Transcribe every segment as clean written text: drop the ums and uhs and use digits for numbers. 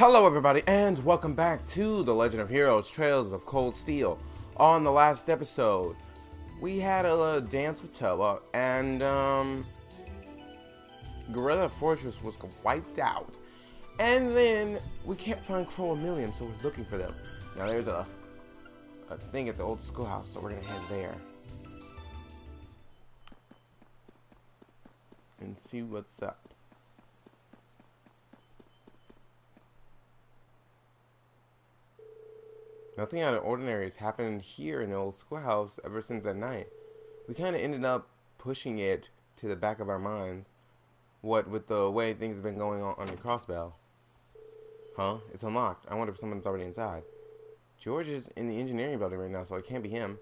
Hello everybody and welcome back to The Legend of Heroes Trails of Cold Steel. On the last episode, we had a dance with Toa and Gorilla Fortress was wiped out. And then we can't find Crow and Milliam, so we're looking for them. Now there's a thing at the old schoolhouse, so we're gonna head there. And see what's up. Nothing out of ordinary has happened here in the old schoolhouse ever since that night. We kind of ended up pushing it to the back of our minds. What with the way things have been going on the Crossbell. Huh? It's unlocked. I wonder if someone's already inside. George is in the engineering building right now, so it can't be him.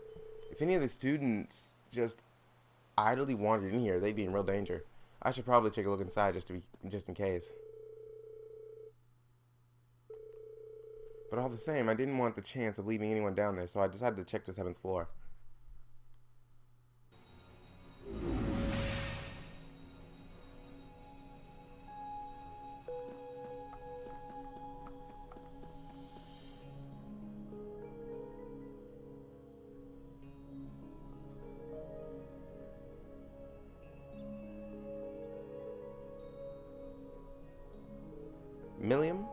If any of the students just idly wandered in here, they'd be in real danger. I should probably take a look inside just in case. But all the same, I didn't want the chance of leaving anyone down there, so I decided to check the 7th floor. Milliam?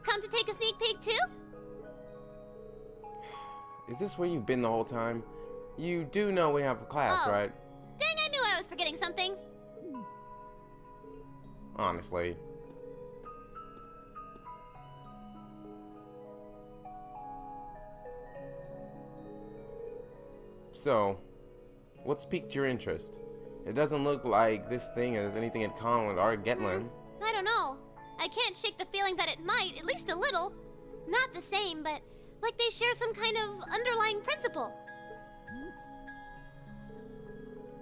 Come to take a sneak peek too? Is this where you've been the whole time? You do know we have a class, right? Dang, I knew I was forgetting something. Honestly. So, what's piqued your interest? It doesn't look like this thing has anything in common with our Getlin. I don't know. I can't shake the feeling that it might, at least a little. Not the same, but like they share some kind of underlying principle.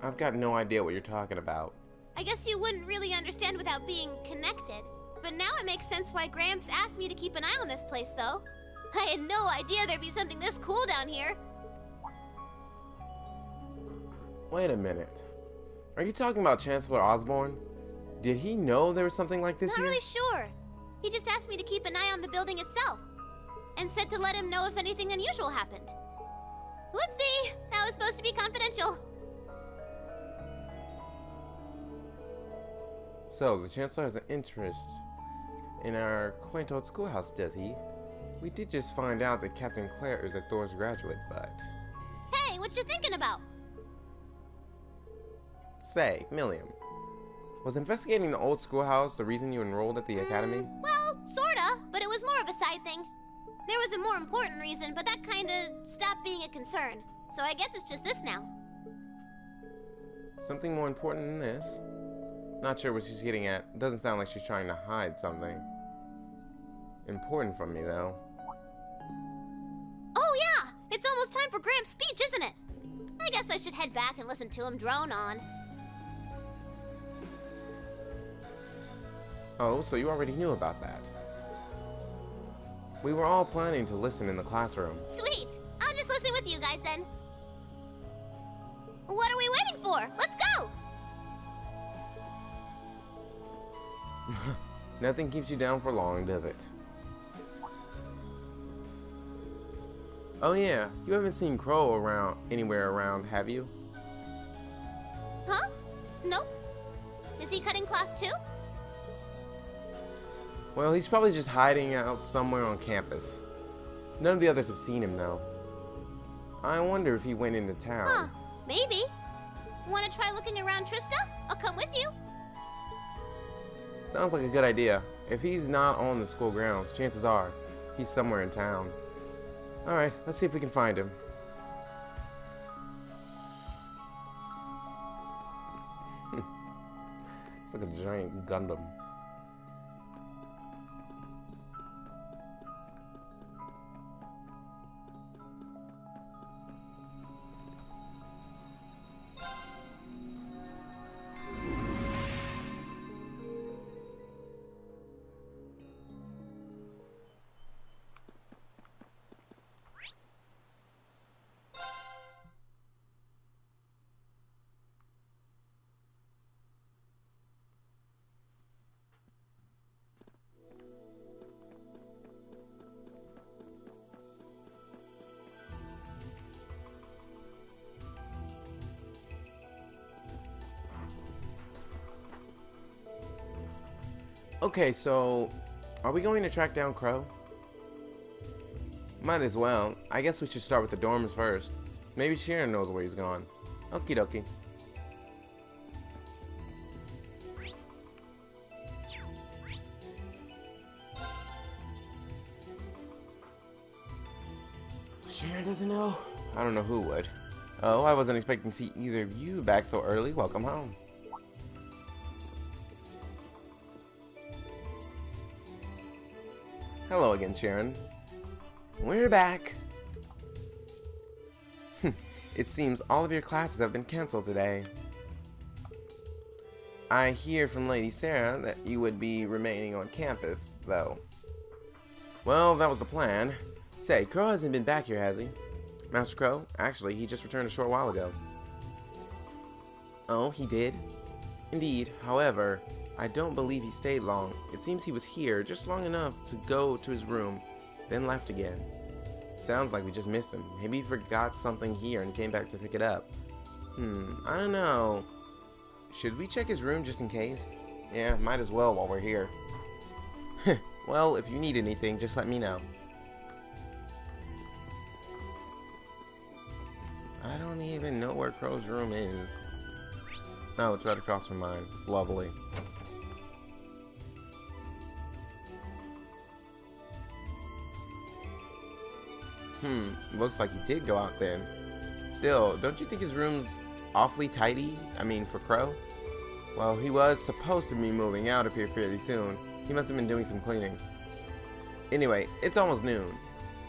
I've got no idea what you're talking about. I guess you wouldn't really understand without being connected. But now it makes sense why Gramps asked me to keep an eye on this place, though. I had no idea there'd be something this cool down here. Wait a minute. Are you talking about Chancellor Osborne? Did he know there was something like this Not here? really sure. He just asked me to keep an eye on the building itself. And said to let him know if anything unusual happened. Whoopsie! That was supposed to be confidential. So, the Chancellor has an interest in our quaint old schoolhouse, does he? We did just find out that Captain Claire is a Thor's graduate, but... Hey, what you thinking about? Say, Milliam. Was investigating the old schoolhouse the reason you enrolled at the academy? Well, sorta, but it was more of a side thing. There was a more important reason, but that kinda stopped being a concern. So I guess it's just this now. Something more important than this? Not sure what she's getting at. Doesn't sound like she's trying to hide something. Important from me, though. Oh yeah! It's almost time for Gramps' speech, isn't it? I guess I should head back and listen to him drone on. Oh, so you already knew about that. We were all planning to listen in the classroom. Sweet! I'll just listen with you guys then. What are we waiting for? Let's go! Nothing keeps you down for long, does it? Oh yeah, you haven't seen Crow anywhere around, have you? Huh? Nope. Is he cutting class too? Well, he's probably just hiding out somewhere on campus. None of the others have seen him, though. I wonder if he went into town. Huh, maybe. Wanna try looking around, Trista? I'll come with you. Sounds like a good idea. If he's not on the school grounds, chances are he's somewhere in town. Alright, let's see if we can find him. It's like a giant Gundam. Okay, so are we going to track down Crow? Might as well. I guess we should start with the dorms first. Maybe Sharon knows where he's gone. Okie dokie. Sharon doesn't know? I don't know who would. Oh, I wasn't expecting to see either of you back so early. Welcome home. Hello again, Sharon. We're back. It seems all of your classes have been canceled today. I hear from Lady Sarah that you would be remaining on campus, though. Well, that was the plan. Say, Crow hasn't been back here, has he? Master Crow? Actually, he just returned a short while ago. Oh, he did? Indeed. However, I don't believe he stayed long. It seems he was here just long enough to go to his room, then left again. Sounds like we just missed him. Maybe he forgot something here and came back to pick it up. I don't know. Should we check his room just in case? Yeah, might as well while we're here. Well, if you need anything, just let me know. I don't even know where Crow's room is. Oh, it's right across from mine. Lovely. Looks like he did go out then. Still, don't you think his room's awfully tidy? I mean, for Crow? Well, he was supposed to be moving out of here fairly soon. He must have been doing some cleaning. Anyway, it's almost noon.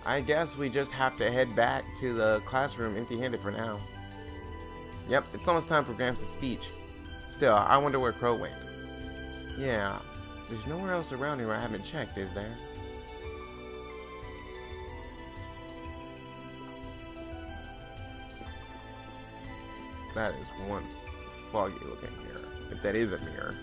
I guess we just have to head back to the classroom empty-handed for now. Yep, it's almost time for Gramps' speech. Still, I wonder where Crow went. Yeah, there's nowhere else around here I haven't checked, is there? That is one foggy looking mirror, if that is a mirror.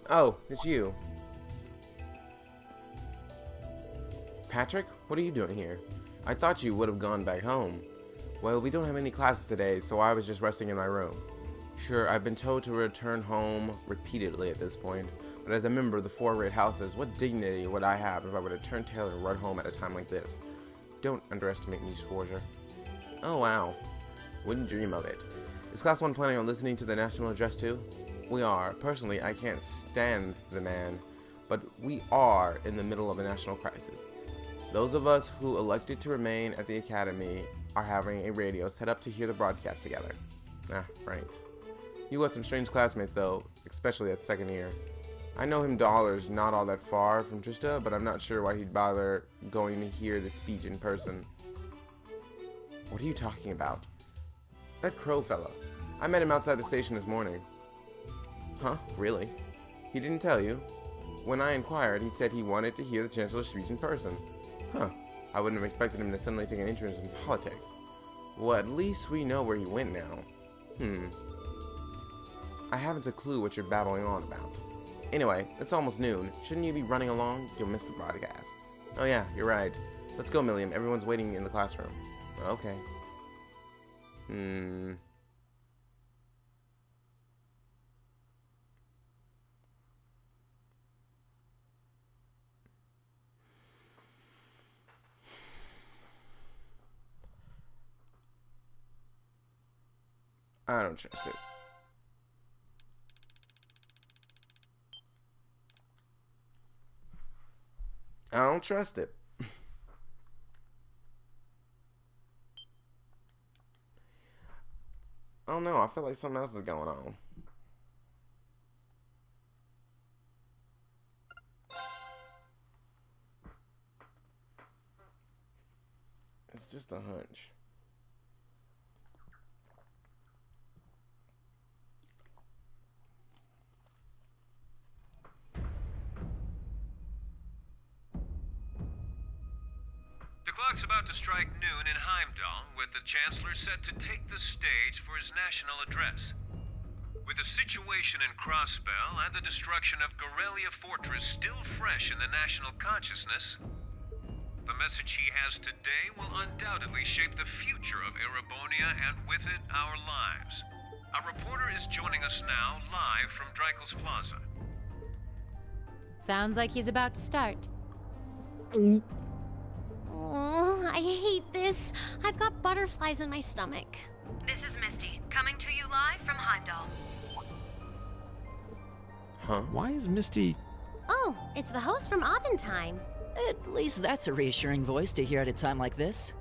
Oh, it's you. Patrick, what are you doing here? I thought you would have gone back home. Well, we don't have any classes today, so I was just resting in my room. Sure, I've been told to return home repeatedly at this point, but as a member of the Four Red Houses, what dignity would I have if I were to turn tail and run home at a time like this? Don't underestimate me, Sforger. Oh, wow. Wouldn't dream of it. Is Class 1 planning on listening to the National Address too? We are. Personally, I can't stand the man, but we are in the middle of a national crisis. Those of us who elected to remain at the academy are having a radio set up to hear the broadcast together. Ah, right. You got some strange classmates though, especially that second year. I know him dollars not all that far from Trista, but I'm not sure why he'd bother going to hear the speech in person. What are you talking about? That Crow fella. I met him outside the station this morning. Huh? Really? He didn't tell you? When I inquired, he said he wanted to hear the Chancellor's speech in person. Huh. I wouldn't have expected him to suddenly take an interest in politics. Well, at least we know where he went now. I haven't a clue what you're babbling on about. Anyway, it's almost noon. Shouldn't you be running along? You'll miss the broadcast. Oh yeah, you're right. Let's go, Milliam. Everyone's waiting in the classroom. Okay. I don't trust it. I don't trust it. Oh no, I feel like something else is going on. It's just a hunch. it's about to strike noon in Heimdall, with the Chancellor set to take the stage for his national address. With the situation in Crossbell and the destruction of Gorelia Fortress still fresh in the national consciousness, the message he has today will undoubtedly shape the future of Erebonia and with it, our lives. Our reporter is joining us now, live from Dreikel's Plaza. Sounds like he's about to start. Oh, I hate this. I've got butterflies in my stomach. This is Misty, coming to you live from Heimdall. Huh? Why is Misty... Oh, it's the host from Abendheim. At least that's a reassuring voice to hear at a time like this.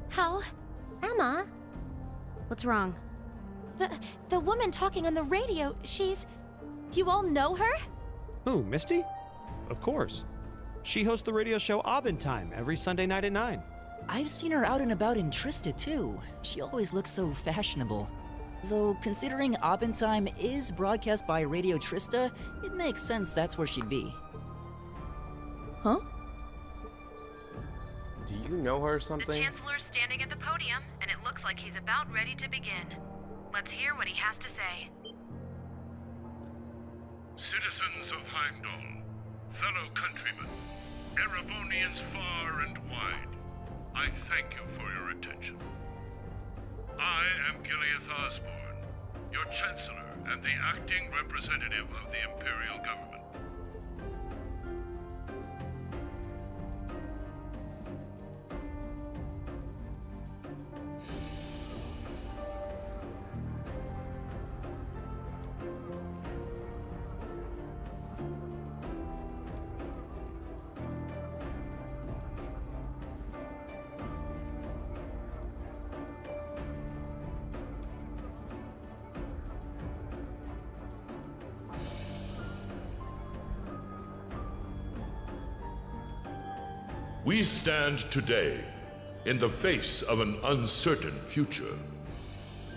How? Emma? What's wrong? The woman talking on the radio, You all know her? Who, Misty? Of course. She hosts the radio show Abendheim every Sunday night at 9. I've seen her out and about in Trista too. She always looks so fashionable. Though, considering Abendheim is broadcast by Radio Trista, it makes sense that's where she'd be. Huh? Do you know her or The something? Chancellor's standing at the podium, and it looks like he's about ready to begin. Let's hear what he has to say. Citizens of Heimdall, fellow countrymen, Erebonians far and wide, I thank you for your attention. I am Gileath Osborne, your Chancellor and the acting representative of the Imperial Government. We stand today in the face of an uncertain future.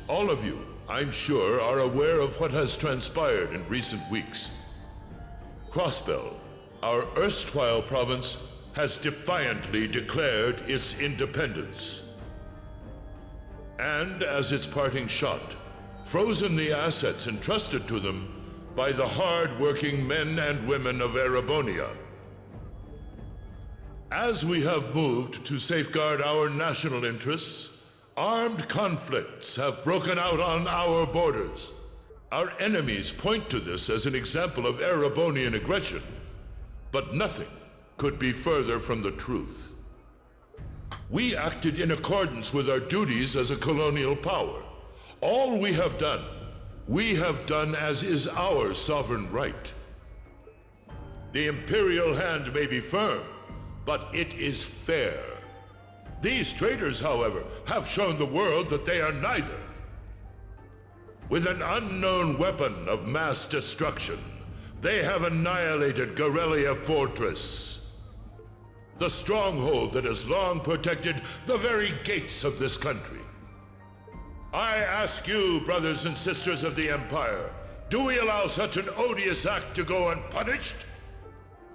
All of you, I'm sure, are aware of what has transpired in recent weeks. Crossbell, our erstwhile province, has defiantly declared its independence. And as its parting shot, frozen the assets entrusted to them by the hard-working men and women of Erebonia. As we have moved to safeguard our national interests, armed conflicts have broken out on our borders. Our enemies point to this as an example of Erebonian aggression, but nothing could be further from the truth. We acted in accordance with our duties as a colonial power. All we have done as is our sovereign right. The imperial hand may be firm, but it is fair. These traitors, however, have shown the world that they are neither. With an unknown weapon of mass destruction, they have annihilated Gorelia Fortress, the stronghold that has long protected the very gates of this country. I ask you, brothers and sisters of the Empire, do we allow such an odious act to go unpunished?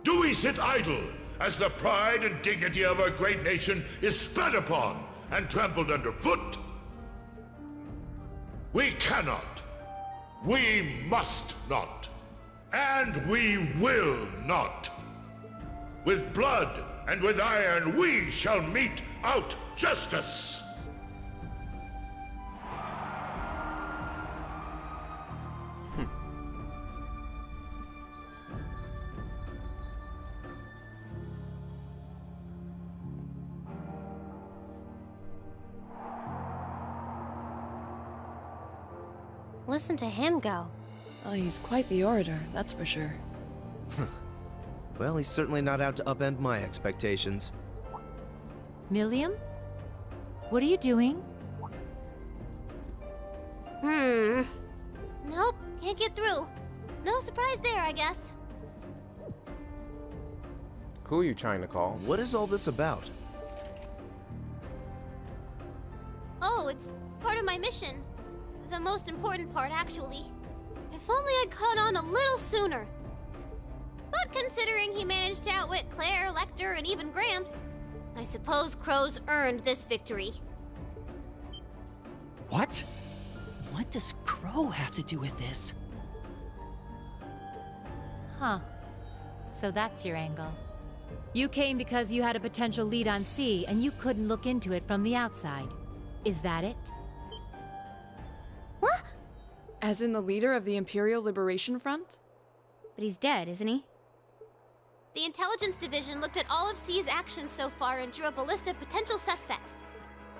Do we sit idle as the pride and dignity of our great nation is spat upon and trampled underfoot? We cannot, we must not, and we will not. With blood and with iron, we shall mete out justice. Listen to him go. Oh, he's quite the orator, that's for sure. Well, he's certainly not out to upend my expectations. Milliam? What are you doing? Nope, can't get through. No surprise there, I guess. Who are you trying to call? What is all this about? Oh, it's part of my mission. The most important part, actually. If only I'd caught on a little sooner. But considering he managed to outwit Claire, Lecter, and even Gramps, I suppose Crows earned this victory. What? What does Crow have to do with this? Huh. So that's your angle. You came because you had a potential lead on C, and you couldn't look into it from the outside. Is that it? What? As in the leader of the Imperial Liberation Front? But he's dead, isn't he? The Intelligence Division looked at all of C's actions so far and drew up a list of potential suspects.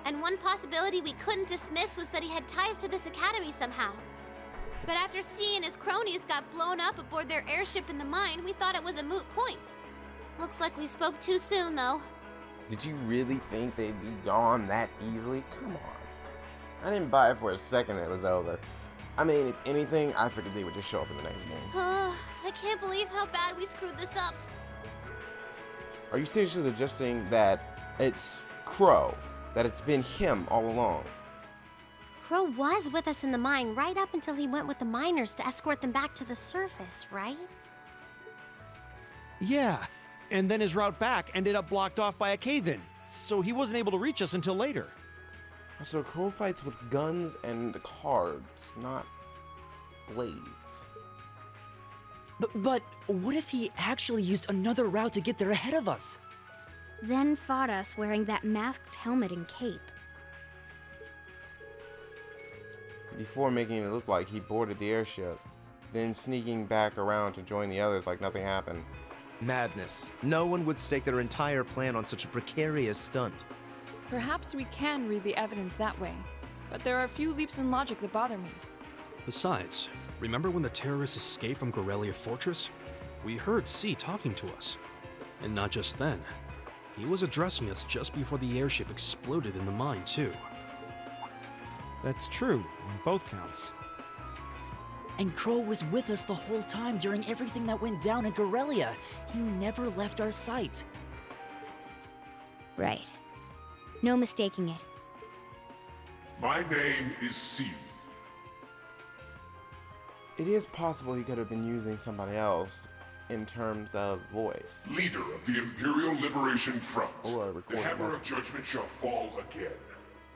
And one possibility we couldn't dismiss was that he had ties to this academy somehow. But after C and his cronies got blown up aboard their airship in the mine, we thought it was a moot point. Looks like we spoke too soon, though. Did you really think they'd be gone that easily? Come on. I didn't buy it for a second it was over. I mean, if anything, I figured they would just show up in the next game. I can't believe how bad we screwed this up. Are you seriously suggesting that it's Crow? That it's been him all along? Crow was with us in the mine right up until he went with the miners to escort them back to the surface, right? Yeah, and then his route back ended up blocked off by a cave-in, so he wasn't able to reach us until later. So Crow fights with guns and cards, not blades. But what if he actually used another route to get there ahead of us? Then fought us wearing that masked helmet and cape. Before making it look like he boarded the airship, then sneaking back around to join the others like nothing happened. Madness. No one would stake their entire plan on such a precarious stunt. Perhaps we can read the evidence that way, but there are a few leaps in logic that bother me. Besides, remember when the terrorists escaped from Gorelia Fortress? We heard C talking to us. And not just then. He was addressing us just before the airship exploded in the mine, too. That's true, on both counts. And Crow was with us the whole time during everything that went down in Gorelia. He never left our sight. Right. No mistaking it. My name is C. It is possible he could have been using somebody else in terms of voice. Leader of the Imperial Liberation Front. Or a The recorded hammer of message. judgment shall fall again.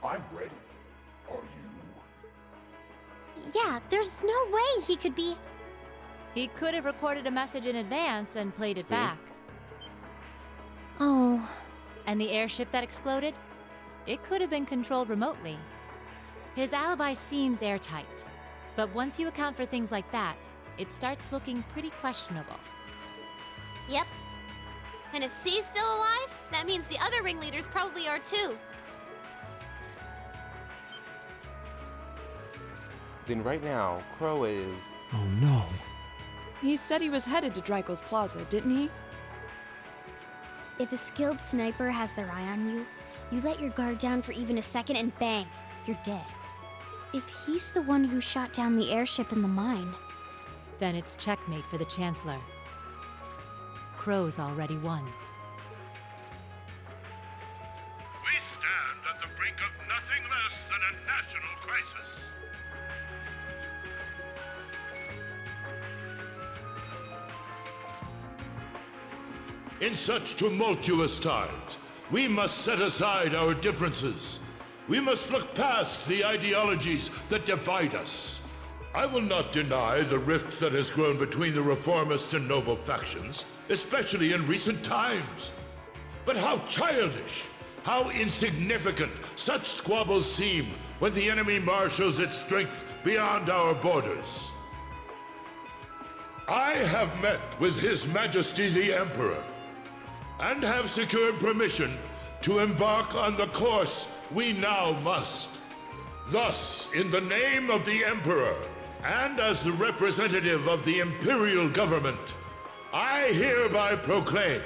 I'm ready. Are you? Yeah, there's no way he could be... He could have recorded a message in advance and played it See? back. Oh... And the airship that exploded? It could have been controlled remotely. His alibi seems airtight. But once you account for things like that, it starts looking pretty questionable. Yep. And if C's still alive, that means the other ringleaders probably are too. Then right now, Crow is... Oh no. He said he was headed to Dreikel's Plaza, didn't he? If a skilled sniper has their eye on you, you let your guard down for even a second and bang, you're dead. If he's the one who shot down the airship in the mine... Then it's checkmate for the Chancellor. Crow's already won. We stand at the brink of nothing less than a national crisis. In such tumultuous times, we must set aside our differences. We must look past the ideologies that divide us. I will not deny the rift that has grown between the reformist and noble factions, especially in recent times. But how childish, how insignificant such squabbles seem when the enemy marshals its strength beyond our borders. I have met with His Majesty the Emperor, and have secured permission to embark on the course we now must. Thus, in the name of the Emperor, and as the representative of the Imperial Government, I hereby proclaim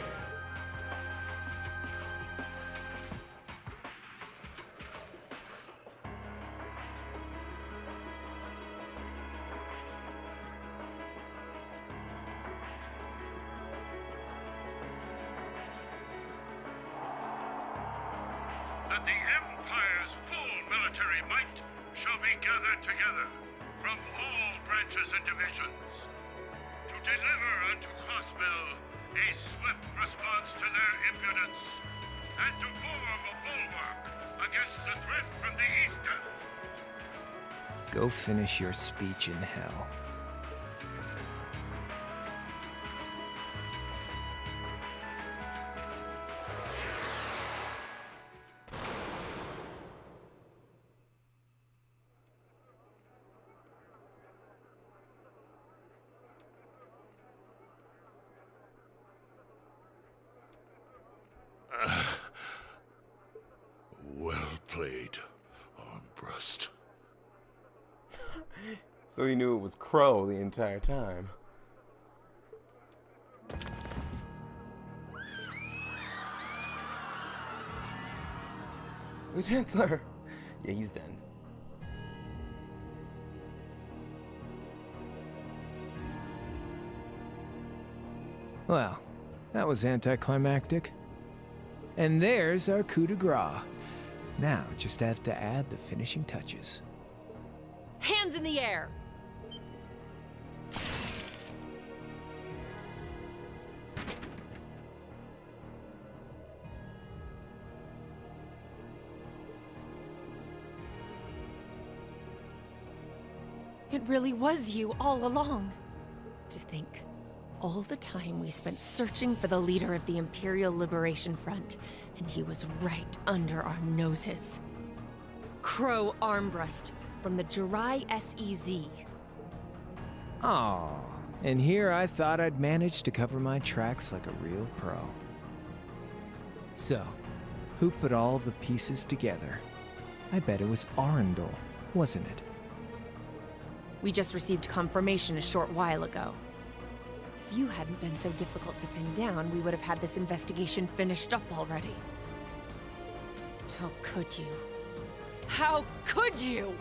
that the Empire's full military might shall be gathered together from all branches and divisions to deliver unto Crossbell a swift response to their impudence and to form a bulwark against the threat from the east. Go finish your speech in hell. Well played, Armbrust. So he knew it was Crow the entire time. The Chancellor! Yeah, he's done. Well, that was anticlimactic. And there's our coup de grace. Now, just have to add the finishing touches. Hands in the air! It really was you all along. To think, all the time we spent searching for the leader of the Imperial Liberation Front, and he was right under our noses. Crow Armbrust, from the Jirai SEZ. Aw, and here I thought I'd managed to cover my tracks like a real pro. So, who put all the pieces together? I bet it was Arundel, wasn't it? We just received confirmation a short while ago. If you hadn't been so difficult to pin down, we would have had this investigation finished up already. How could you? How could you?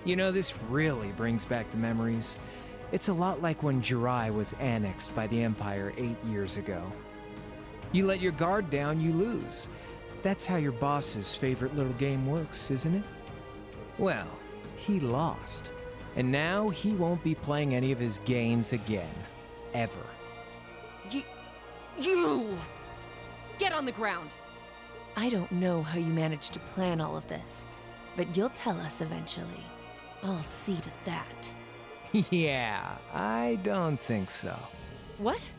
You know, this really brings back the memories. It's a lot like when Jirai was annexed by the Empire 8 years ago. You let your guard down, you lose. That's how your boss's favorite little game works, isn't it? Well, he lost. And now he won't be playing any of his games again. Ever. You! Get on the ground! I don't know how you managed to plan all of this, but you'll tell us eventually. I'll see to that. Yeah, I don't think so. What?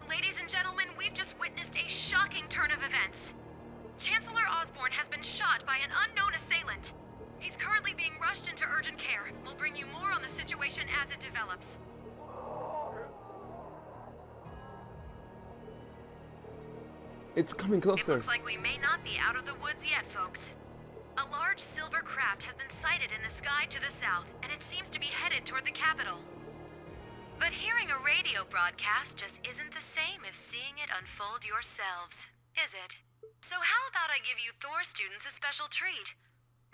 Ladies and gentlemen, we've just witnessed a shocking turn of events. Chancellor Osborne has been shot by an unknown assailant. He's currently being rushed into urgent care. We'll bring you more on the situation as it develops. It's coming It closer. looks like we may not be out of the woods yet, folks. A large silver craft has been sighted in the sky to the south, and it seems to be headed toward the capital. But hearing a radio broadcast just isn't the same as seeing it unfold yourselves, is it? So how about I give you Thor students a special treat?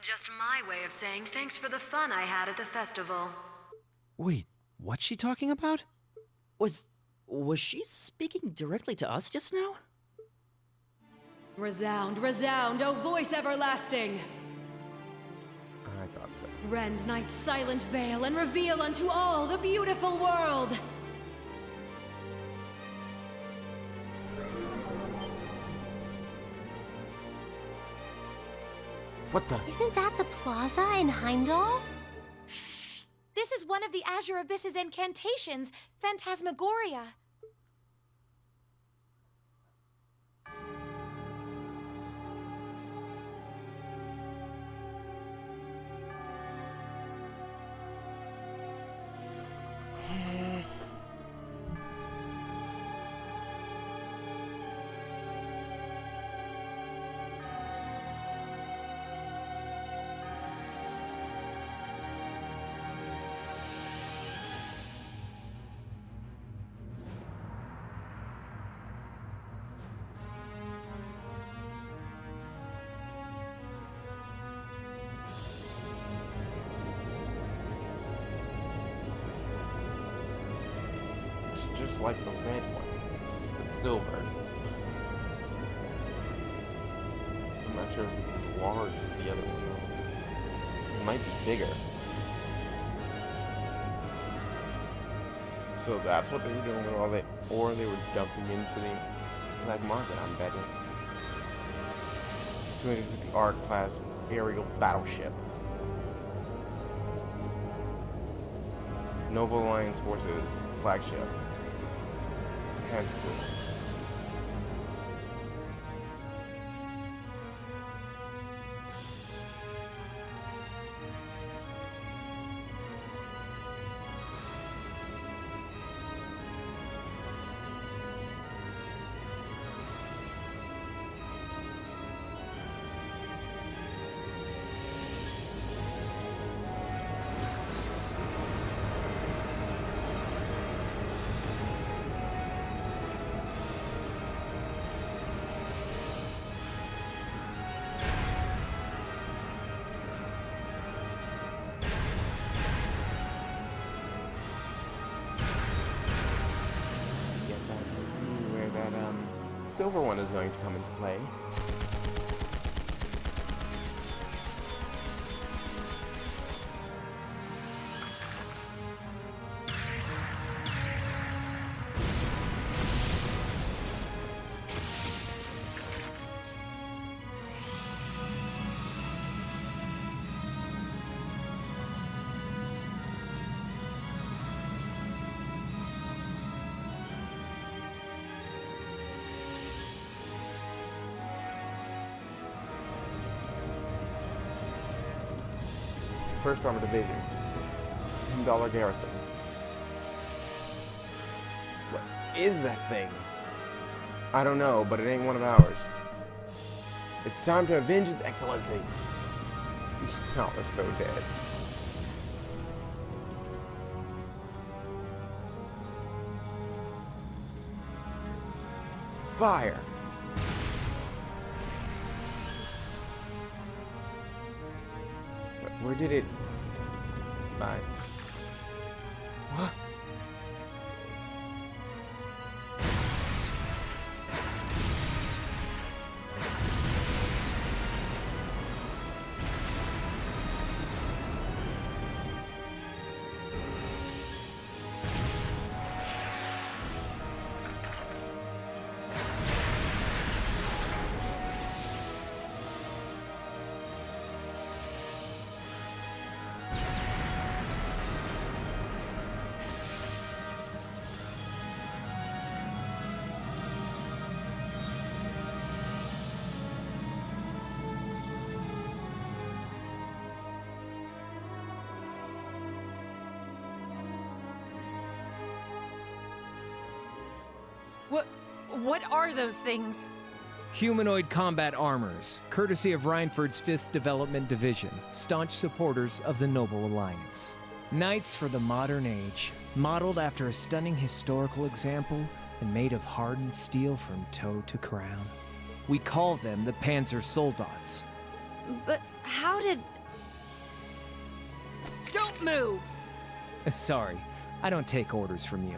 Just my way of saying thanks for the fun I had at the festival. Wait, what's she talking about? Was she speaking directly to us just now? Resound, resound, O voice everlasting! I thought so. Rend night's silent veil and reveal unto all the beautiful world! What the? Isn't that the plaza in Heimdall? This is one of the Azure Abyss's incantations, Phantasmagoria. It's just like the red one, but silver. I'm not sure if it's as large as the other one though. It might be bigger. So that's what they were doing with all that, or they were dumping into the black market, I'm betting. 250 ARC class aerial battleship. Noble Alliance Forces flagship. Panzer Group. Silver one is going to come into play. First Armored Division. $10 garrison. What is that thing? I don't know, but it ain't one of ours. It's time to avenge His Excellency. Y'all are so dead. Fire. Where did it... Bye. What? What are those things? Humanoid combat armors, courtesy of Reinford's 5th Development Division, staunch supporters of the Noble Alliance. Knights for the modern age, modeled after a stunning historical example and made of hardened steel from toe to crown. We call them the Panzer Soldats. But how did... Don't move! Sorry, I don't take orders from you.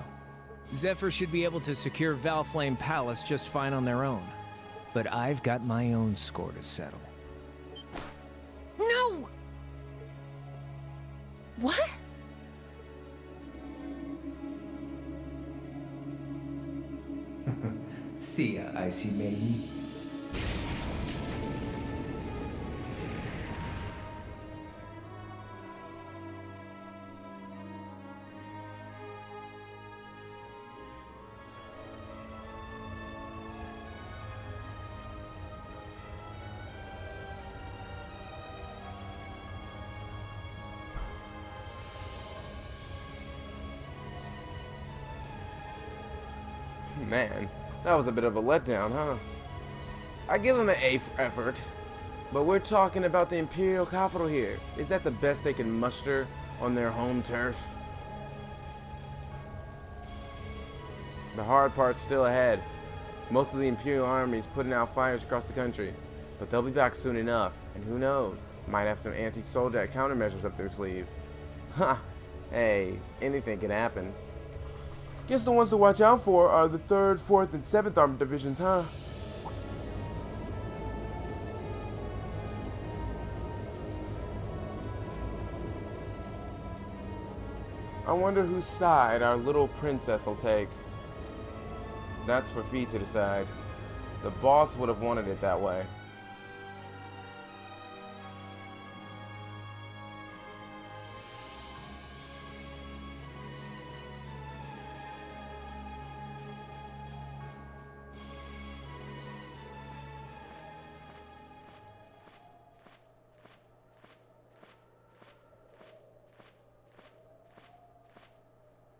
Zephyr should be able to secure Valflame Palace just fine on their own. But I've got my own score to settle. No! What? See ya, Icy Maiden. Man, that was a bit of a letdown, huh? I give them an A for effort, but we're talking about the Imperial capital here. Is that the best they can muster on their home turf? The hard part's still ahead. Most of the Imperial army's putting out fires across the country, but they'll be back soon enough, and who knows, might have some anti-soldat countermeasures up their sleeve. Ha! Hey, anything can happen. Guess the ones to watch out for are the 3rd, 4th, and 7th Armored Divisions, huh? I wonder whose side our little princess will take. That's for Fee to decide. The boss would have wanted it that way.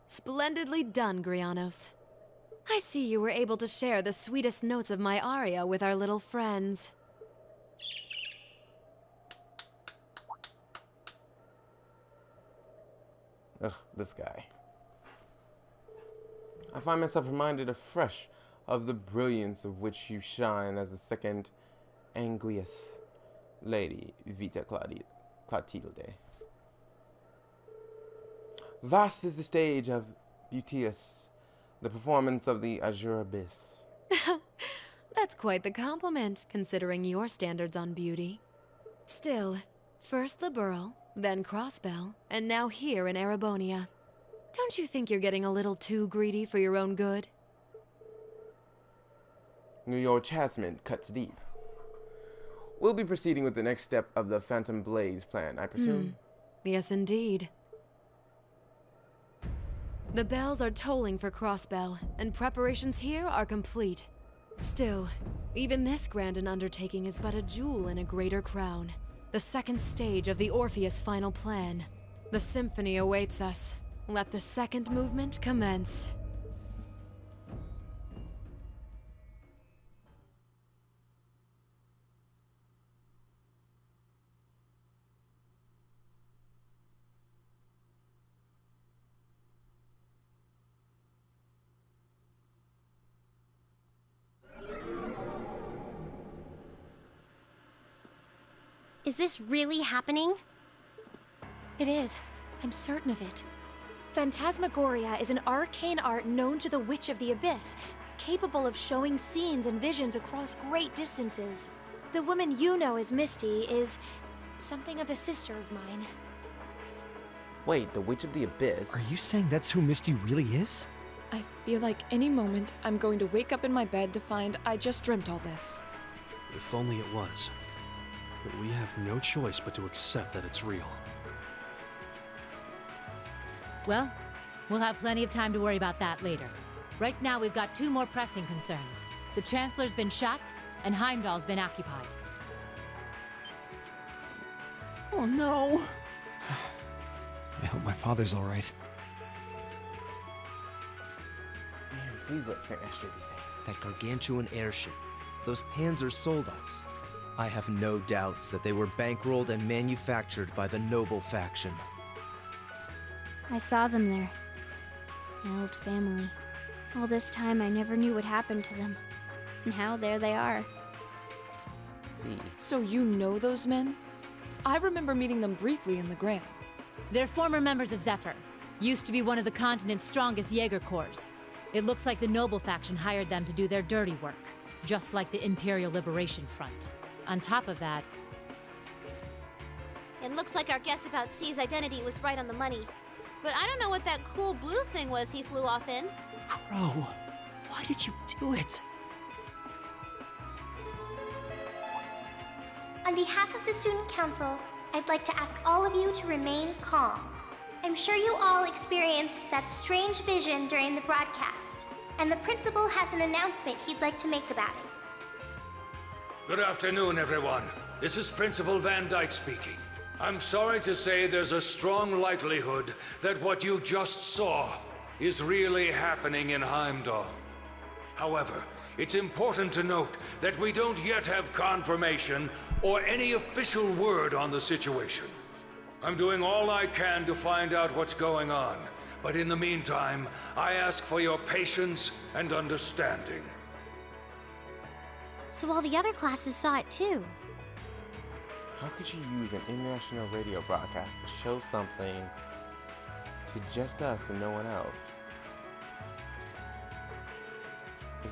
Splendidly done, Grianos. I see you were able to share the sweetest notes of my aria with our little friends. Ugh, this guy. I find myself reminded afresh of the brilliance of which you shine as the second Anguius Lady Vita Clotilde. Vast is the stage of Beauteous, the performance of the Azure Abyss. That's quite the compliment, considering your standards on beauty. Still, first Liberl, then Crossbell, and now here in Erebonia. Don't you think you're getting a little too greedy for your own good? Your chastisement cuts deep. We'll be proceeding with the next step of the Phantom Blaze plan, I presume? Yes, indeed. The bells are tolling for Crossbell, and preparations here are complete. Still, even this grand an undertaking is but a jewel in a greater crown. The second stage of the Orpheus final plan. The symphony awaits us. Let the second movement commence. Is this really happening? It is. I'm certain of it. Phantasmagoria is an arcane art known to the Witch of the Abyss, capable of showing scenes and visions across great distances. The woman you know as Misty is something of a sister of mine. Wait, the Witch of the Abyss? Are you saying that's who Misty really is? I feel like any moment I'm going to wake up in my bed to find I just dreamt all this. If only it was. But we have no choice but to accept that it's real. Well, we'll have plenty of time to worry about that later. Right now, we've got 2 more pressing concerns. The Chancellor's been shot, and Heimdall's been occupied. Oh no! I hope my father's alright. Man, please let St. Esther be safe. That gargantuan airship. Those Panzer Soldats. I have no doubts that they were bankrolled and manufactured by the noble faction. I saw them there. My old family. All this time I never knew what happened to them. Now there they are. So you know those men? I remember meeting them briefly in the Grail. They're former members of Zephyr. Used to be one of the continent's strongest Jaeger corps. It looks like the noble faction hired them to do their dirty work. Just like the Imperial Liberation Front. On top of that... It looks like our guess about C's identity was right on the money. But I don't know what that cool blue thing was he flew off in. Crow, why did you do it? On behalf of the Student Council, I'd like to ask all of you to remain calm. I'm sure you all experienced that strange vision during the broadcast, and the principal has an announcement he'd like to make about it. Good afternoon, everyone. This is Principal Van Dyke speaking. I'm sorry to say there's a strong likelihood that what you just saw is really happening in Heimdall. However, it's important to note that we don't yet have confirmation or any official word on the situation. I'm doing all I can to find out what's going on, but in the meantime, I ask for your patience and understanding. So all the other classes saw it too. How could you use an international radio broadcast to show something to just us and no one else?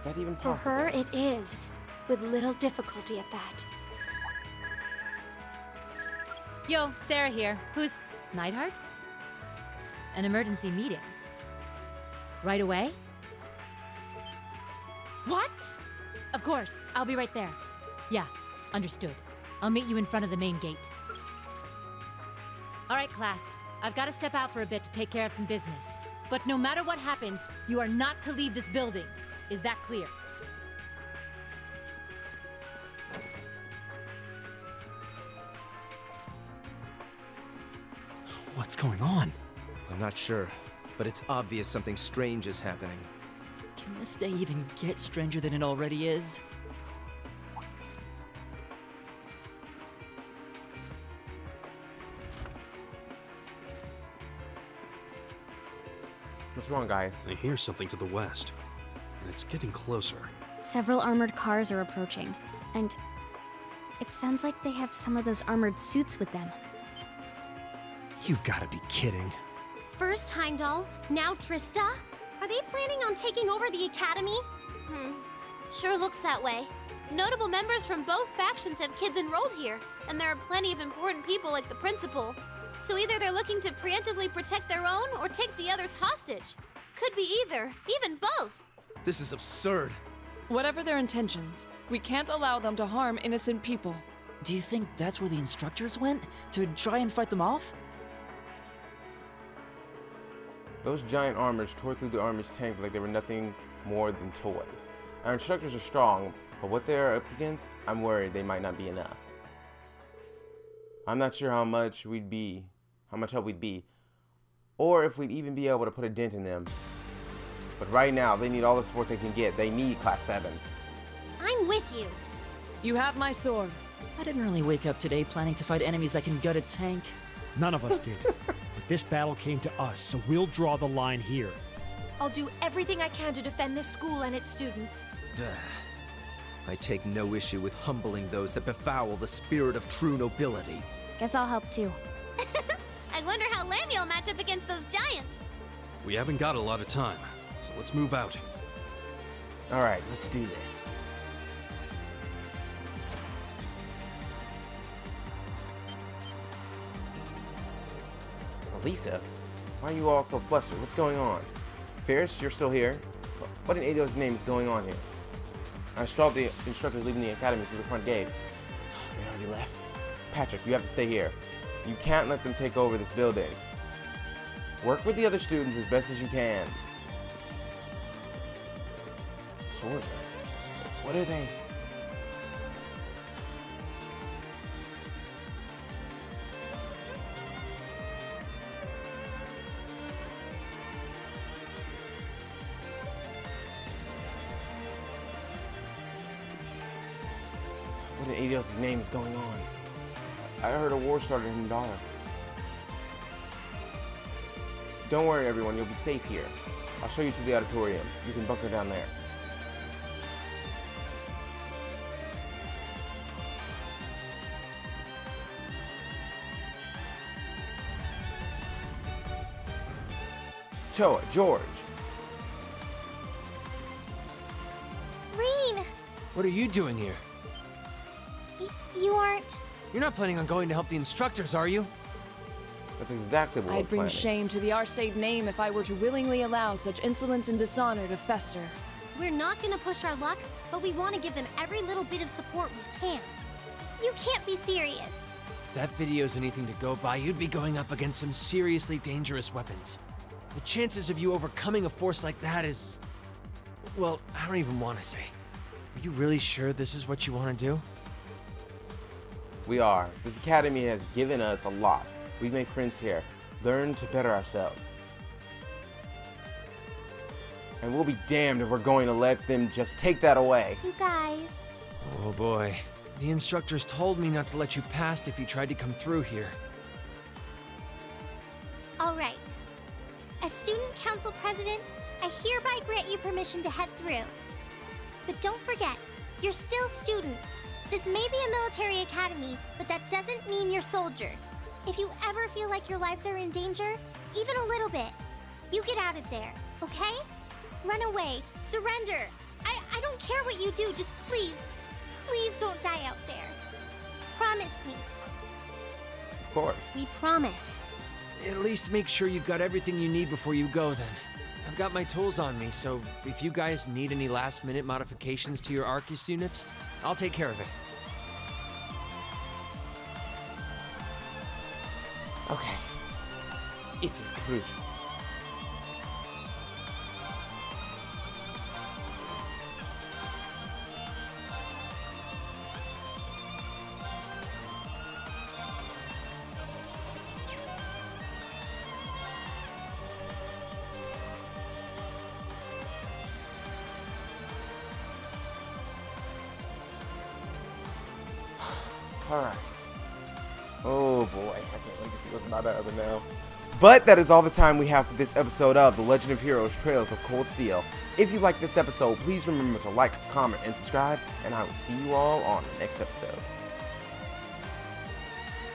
Is that even For possible? her, it is. With little difficulty at that. Yo, Sarah here. Who's Neidhart? An emergency meeting. Right away? What? Of course, I'll be right there. Yeah, understood. I'll meet you in front of the main gate. All right, class. I've got to step out for a bit to take care of some business. But no matter what happens, you are not to leave this building. Is that clear? What's going on? I'm not sure, but it's obvious something strange is happening. Can this day even get stranger than it already is? What's wrong, guys? I hear something to the west, and it's getting closer. Several armored cars are approaching, and it sounds like they have some of those armored suits with them. You've got to be kidding. First Heimdall, now Trista? Are they planning on taking over the academy? Sure looks that way. Notable members from both factions have kids enrolled here, and there are plenty of important people like the principal. So either they're looking to preemptively protect their own or take the others hostage. Could be either, even both. This is absurd. Whatever their intentions, we can't allow them to harm innocent people. Do you think that's where the instructors went? To try and fight them off? Those giant armors tore through the army's tank like they were nothing more than toys. Our instructors are strong, but what they're up against, I'm worried they might not be enough. I'm not sure how much help we'd be, or if we'd even be able to put a dent in them. But right now, they need all the support they can get. They need Class 7. I'm with you. You have my sword. I didn't really wake up today planning to fight enemies that can gut a tank. None of us did. But this battle came to us, so we'll draw the line here. I'll do everything I can to defend this school and its students. Duh. I take no issue with humbling those that befoul the spirit of true nobility. Guess I'll help too. I wonder how Lammy will match up against those giants. We haven't got a lot of time, so let's move out. Alright, let's do this. Lisa, why are you all so flustered? What's going on? Ferris, you're still here? What in Ado's name is going on here? I saw the instructors leaving the academy through the front gate. They already left. Patrick, you have to stay here. You can't let them take over this building. Work with the other students as best as you can. Swords? What are they? What in Adios' name is going on? I heard a war started in Dollar. Don't worry, everyone. You'll be safe here. I'll show you to the auditorium. You can bunker down there. Toa, George. Rean! What are you doing here? You aren't... You're not planning on going to help the instructors, are you? That's exactly what I'd bring shame to the Arcade name if I were to willingly allow such insolence and dishonor to fester. We're not gonna push our luck, but we want to give them every little bit of support we can. You can't be serious. If that video's anything to go by, you'd be going up against some seriously dangerous weapons. The chances of you overcoming a force like that is... well, I don't even want to say. Are you really sure this is what you want to do? We are. This academy has given us a lot. We've made friends here. Learn to better ourselves. And we'll be damned if we're going to let them just take that away. You guys... Oh boy. The instructors told me not to let you past if you tried to come through here. All right. As Student Council President, I hereby grant you permission to head through. But don't forget, you're still students. This may be a military academy, but that doesn't mean you're soldiers. If you ever feel like your lives are in danger, even a little bit, you get out of there, okay? Run away, surrender. I don't care what you do, just please don't die out there. Promise me. Of course. We promise. At least make sure you've got everything you need before you go then. I've got my tools on me, so if you guys need any last-minute modifications to your Arcus units, I'll take care of it. Okay. This is crucial. Alright. Oh boy, I can't wait to see what's about that other now. But that is all the time we have for this episode of The Legend of Heroes Trails of Cold Steel. If you like this episode, please remember to like, comment, and subscribe, and I will see you all on the next episode.